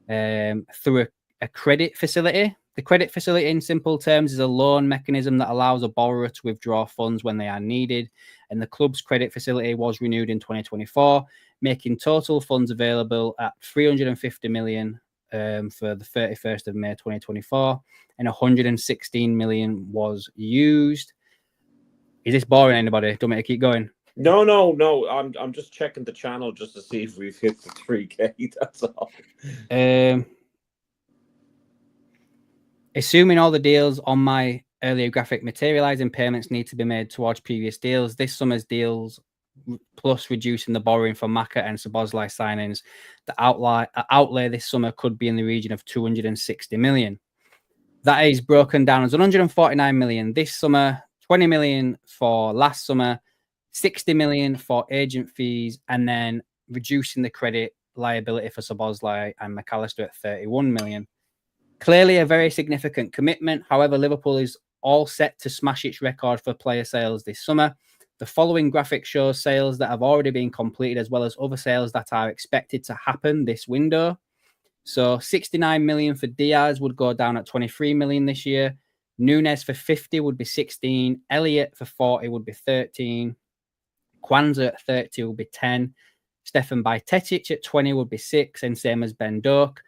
through a credit facility. The credit facility, in simple terms, is a loan mechanism that allows a borrower to withdraw funds when they are needed. And the club's credit facility was renewed in 2024, making total funds available at 350 million for the 31st of May 2024, and 116 million was used. Is this boring anybody? Don't make it keep going. No. I'm just checking the channel just to see if we've hit the 3K. That's all. Assuming all the deals on my earlier graphic materialize and payments need to be made towards previous deals, this summer's deals, plus reducing the borrowing for Maka and Szoboszlai signings, the outlay this summer could be in the region of 260 million. That is broken down as 149 million this summer, 20 million for last summer, 60 million for agent fees, and then reducing the credit liability for Szoboszlai and McAllister at 31 million. Clearly a very significant commitment. However, Liverpool is all set to smash its record for player sales this summer. The following graphic shows sales that have already been completed, as well as other sales that are expected to happen this window. So 69 million for Diaz would go down at 23 million this year. Nunes for 50 would be 16. Elliott for 40 would be 13. Kwanzaa at 30 would be 10. Stefan Bajcetic at 20 would be 6, and same as Ben Doak.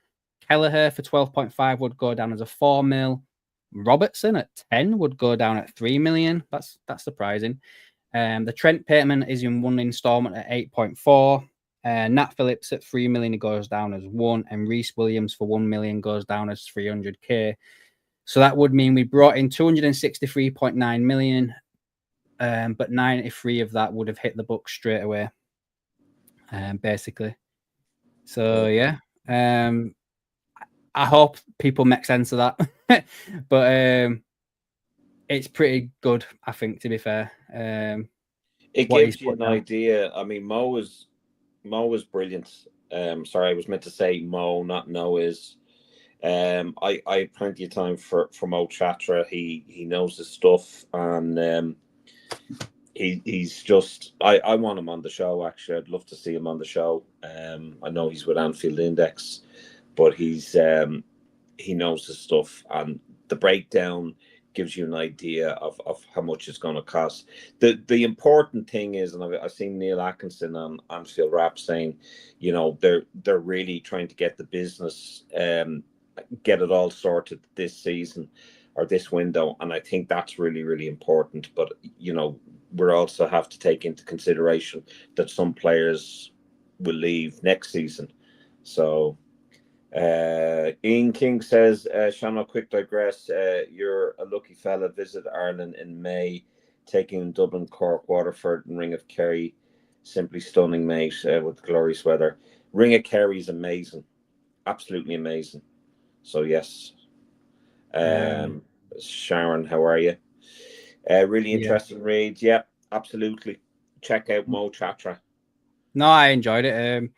Kelleher for 12.5 would go down as a 4 mil. Robertson at 10 would go down at 3 million. That's surprising. The Trent payment is in one instalment at 8.4. Nat Phillips at 3 million goes down as 1, and Reece Williams for 1 million goes down as 300k. So that would mean we brought in 263.9 million, but 93 of that would have hit the book straight away, basically. So yeah, I hope people make sense of that. But it's pretty good, I think, to be fair. It gives you an idea. I mean, Mo was brilliant. Sorry, I was meant to say Mo, not Noah's. I had plenty of time for Mo Chatra. He knows his stuff, and he's just I want him on the show. Actually, I'd love to see him on the show. I know he's with Anfield Index, but he's he knows his stuff, and the breakdown gives you an idea of how much it's going to cost. The important thing is, and I've seen Neil Atkinson on Anfield Rap saying, you know, they're really trying to get the business get it all sorted this season or this window, and I think that's really, really important. But you know, we also have to take into consideration that some players will leave next season. So Ian King says, Sean, I'll quick digress. You're a lucky fella. Visit Ireland in May, taking Dublin, Cork, Waterford, and Ring of Kerry. Simply stunning, mate, with glorious weather. Ring of Kerry is amazing, absolutely amazing. So yes, Sharon, how are you? Really interesting reads. Yeah, absolutely. Check out Mo Chatra. No, I enjoyed it.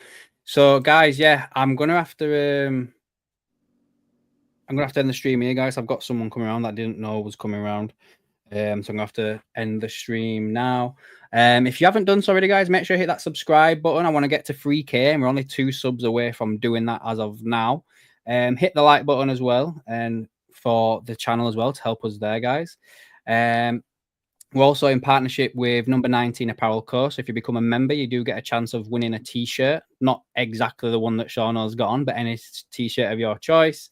So guys, yeah, I'm gonna have to end the stream here, guys. I've got someone coming around that I didn't know was coming around. So I'm gonna have to end the stream now. If you haven't done so already, guys, make sure you hit that subscribe button. I want to get to 3K, and we're only 2 subs away from doing that as of now. Hit the like button as well, and for the channel as well to help us there, guys. We're also in partnership with Number 19 Apparel Co. So if you become a member, you do get a chance of winning a T-shirt. Not exactly the one that Sean has got on, but any T-shirt of your choice.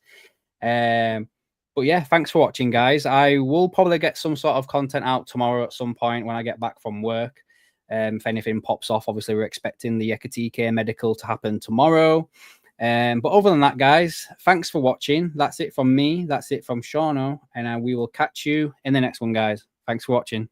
But yeah, thanks for watching, guys. I will probably get some sort of content out tomorrow at some point when I get back from work. If anything pops off, obviously we're expecting the Ekitke medical to happen tomorrow. But other than that, guys, thanks for watching. That's it from me. That's it from Shauno. And we will catch you in the next one, guys. Thanks for watching.